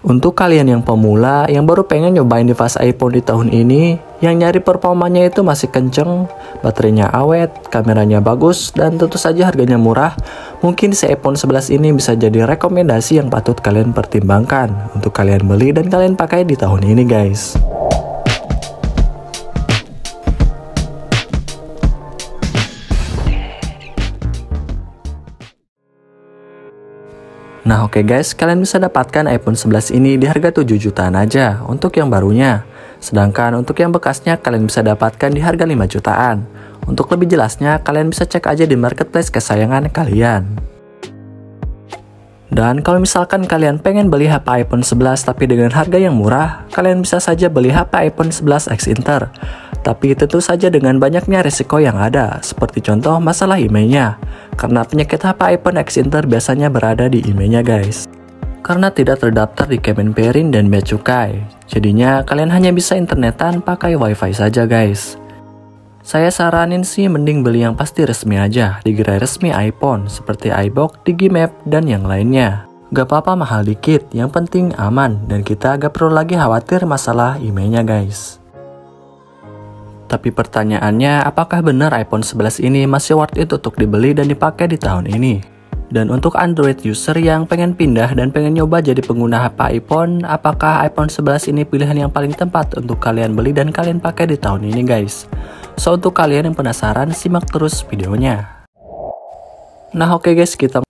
Untuk kalian yang pemula yang baru pengen nyobain device iPhone di tahun ini, yang nyari performanya itu masih kenceng, baterainya awet, kameranya bagus, dan tentu saja harganya murah, mungkin si iPhone 11 ini bisa jadi rekomendasi yang patut kalian pertimbangkan untuk kalian beli dan kalian pakai di tahun ini guys. Nah oke guys, kalian bisa dapatkan iPhone 11 ini di harga 7 jutaan aja untuk yang barunya. Sedangkan untuk yang bekasnya kalian bisa dapatkan di harga 5 jutaan. Untuk lebih jelasnya kalian bisa cek aja di marketplace kesayangan kalian. Dan kalau misalkan kalian pengen beli HP iPhone 11 tapi dengan harga yang murah, kalian bisa saja beli HP iPhone 11 X Inter. Tapi tentu saja dengan banyaknya risiko yang ada, seperti contoh masalah IMEI-nya. Karena penyakit HP iPhone X Inter biasanya berada di IMEI-nya guys. Karena tidak terdaftar di Kemenperin dan Bea Cukai. Jadinya kalian hanya bisa internetan pakai wifi saja guys. Saya saranin sih mending beli yang pasti resmi aja, di gerai resmi iPhone seperti iBox, Digimap, dan yang lainnya. Gak apa-apa mahal dikit, yang penting aman dan kita gak perlu lagi khawatir masalah IMEI-nya guys. Tapi pertanyaannya, apakah benar iPhone 11 ini masih worth it untuk dibeli dan dipakai di tahun ini? Dan untuk Android user yang pengen pindah dan pengen nyoba jadi pengguna HP iPhone, apakah iPhone 11 ini pilihan yang paling tepat untuk kalian beli dan kalian pakai di tahun ini guys? So untuk kalian yang penasaran, simak terus videonya. Nah oke guys, kita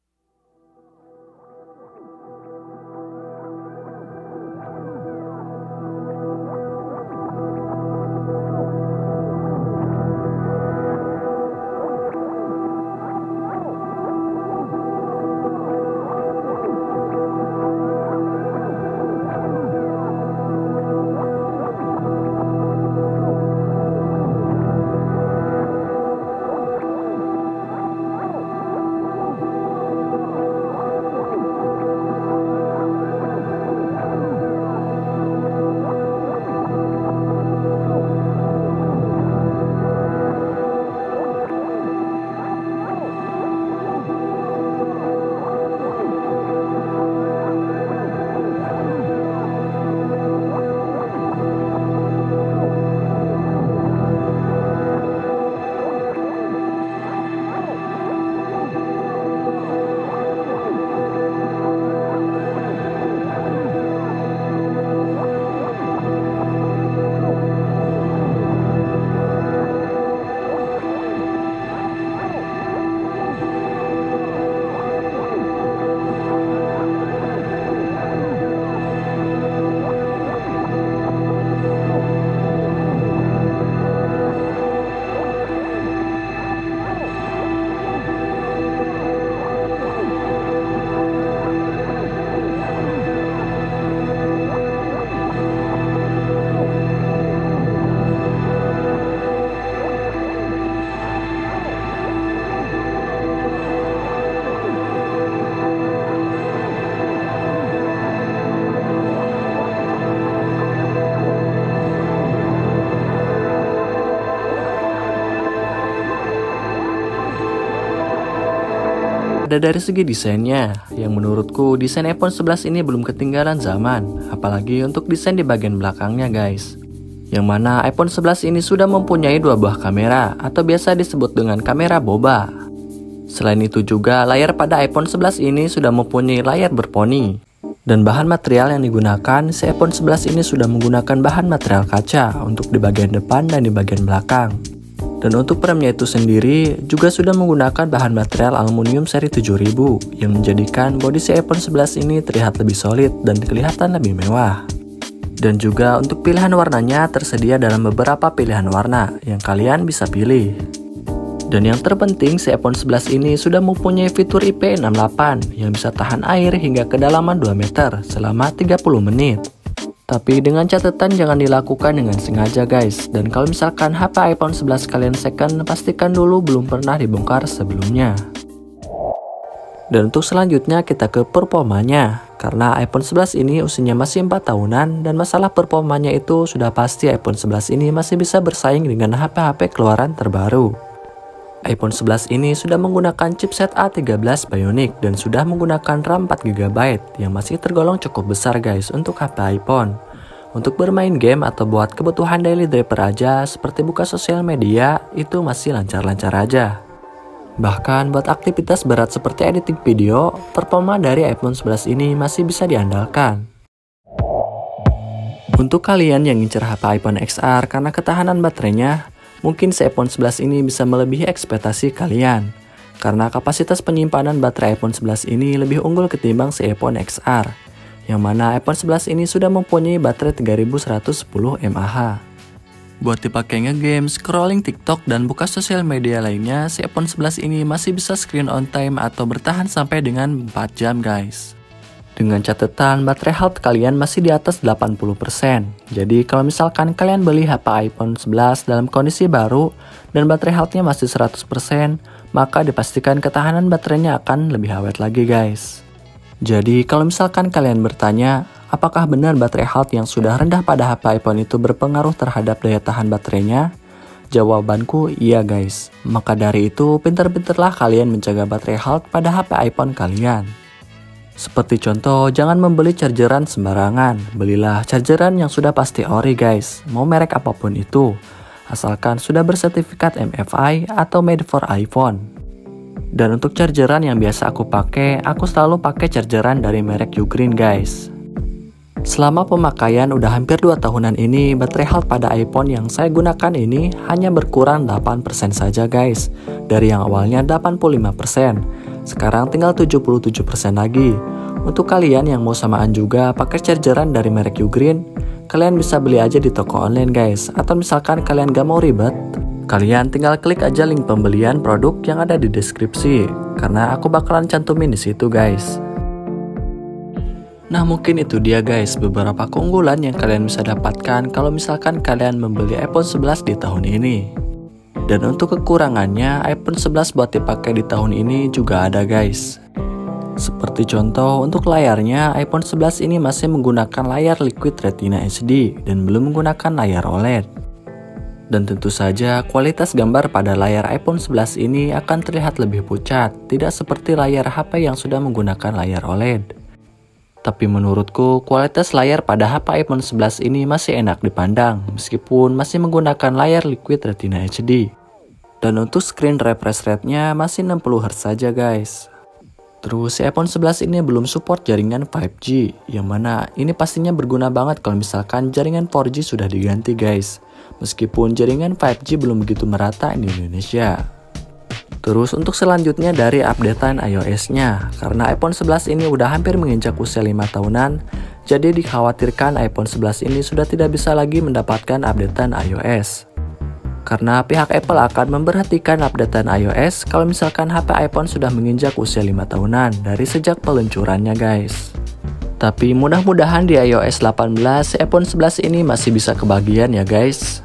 dari segi desainnya, yang menurutku desain iPhone 11 ini belum ketinggalan zaman, apalagi untuk desain di bagian belakangnya guys. Yang mana iPhone 11 ini sudah mempunyai dua buah kamera, atau biasa disebut dengan kamera boba. Selain itu juga, layar pada iPhone 11 ini sudah mempunyai layar berponi. Dan bahan material yang digunakan, si iPhone 11 ini sudah menggunakan bahan material kaca untuk di bagian depan dan di bagian belakang. Dan untuk remnya itu sendiri juga sudah menggunakan bahan material aluminium seri 7000 yang menjadikan bodi si iPhone 11 ini terlihat lebih solid dan kelihatan lebih mewah. Dan juga untuk pilihan warnanya tersedia dalam beberapa pilihan warna yang kalian bisa pilih. Dan yang terpenting si iPhone 11 ini sudah mempunyai fitur IP68 yang bisa tahan air hingga kedalaman 2 meter selama 30 menit. Tapi dengan catatan jangan dilakukan dengan sengaja guys. Dan kalau misalkan HP iPhone 11 kalian second, pastikan dulu belum pernah dibongkar sebelumnya. Dan untuk selanjutnya kita ke performanya. Karena iPhone 11 ini usianya masih 4 tahunan dan masalah performanya itu sudah pasti iPhone 11 ini masih bisa bersaing dengan HP-HP keluaran terbaru. iPhone 11 ini sudah menggunakan chipset A13 Bionic dan sudah menggunakan RAM 4GB yang masih tergolong cukup besar guys untuk HP iPhone. Untuk bermain game atau buat kebutuhan daily driver aja seperti buka sosial media itu masih lancar-lancar aja. Bahkan buat aktivitas berat seperti editing video, performa dari iPhone 11 ini masih bisa diandalkan. Untuk kalian yang ngincer HP iPhone XR karena ketahanan baterainya, mungkin si iPhone 11 ini bisa melebihi ekspektasi kalian. Karena kapasitas penyimpanan baterai iPhone 11 ini lebih unggul ketimbang si iPhone XR. Yang mana iPhone 11 ini sudah mempunyai baterai 3110 mAh. Buat dipakai nge-game, scrolling TikTok, dan buka sosial media lainnya, si iPhone 11 ini masih bisa screen on time atau bertahan sampai dengan 4 jam guys. Dengan catatan baterai health kalian masih di atas 80%. Jadi kalau misalkan kalian beli HP iPhone 11 dalam kondisi baru dan baterai healthnya masih 100%, maka dipastikan ketahanan baterainya akan lebih awet lagi guys. Jadi kalau misalkan kalian bertanya, apakah benar baterai health yang sudah rendah pada HP iPhone itu berpengaruh terhadap daya tahan baterainya? Jawabanku iya guys. Maka dari itu pintar-pintarlah kalian menjaga baterai health pada HP iPhone kalian. Seperti contoh, jangan membeli chargeran sembarangan. Belilah chargeran yang sudah pasti ori guys, mau merek apapun itu. Asalkan sudah bersertifikat MFI atau made for iPhone. Dan untuk chargeran yang biasa aku pakai, aku selalu pakai chargeran dari merek Ugreen guys. Selama pemakaian udah hampir 2 tahunan ini, baterai health pada iPhone yang saya gunakan ini hanya berkurang 8% saja guys. Dari yang awalnya 85%, sekarang tinggal 77% lagi. Untuk kalian yang mau samaan juga pakai chargeran dari merek Ugreen, kalian bisa beli aja di toko online guys. Atau misalkan kalian gak mau ribet, kalian tinggal klik aja link pembelian produk yang ada di deskripsi, karena aku bakalan cantumin di situ guys. Nah mungkin itu dia guys beberapa keunggulan yang kalian bisa dapatkan kalau misalkan kalian membeli iPhone 11 di tahun ini. Dan untuk kekurangannya, iPhone 11 buat dipakai di tahun ini juga ada guys. Seperti contoh, untuk layarnya iPhone 11 ini masih menggunakan layar Liquid Retina HD dan belum menggunakan layar OLED. Dan tentu saja kualitas gambar pada layar iPhone 11 ini akan terlihat lebih pucat, tidak seperti layar HP yang sudah menggunakan layar OLED. Tapi menurutku kualitas layar pada HP iPhone 11 ini masih enak dipandang, meskipun masih menggunakan layar Liquid Retina HD. Dan untuk screen refresh rate-nya masih 60Hz saja guys. Terus si iPhone 11 ini belum support jaringan 5G, yang mana ini pastinya berguna banget kalau misalkan jaringan 4G sudah diganti guys. Meskipun jaringan 5G belum begitu merata di Indonesia. Terus untuk selanjutnya dari updatean iOS-nya, karena iPhone 11 ini udah hampir menginjak usia 5 tahunan, jadi dikhawatirkan iPhone 11 ini sudah tidak bisa lagi mendapatkan updatean iOS. Karena pihak Apple akan memperhatikan updatean iOS kalau misalkan HP iPhone sudah menginjak usia 5 tahunan dari sejak peluncurannya guys. Tapi mudah-mudahan di iOS 18 iPhone 11 ini masih bisa kebagian ya guys.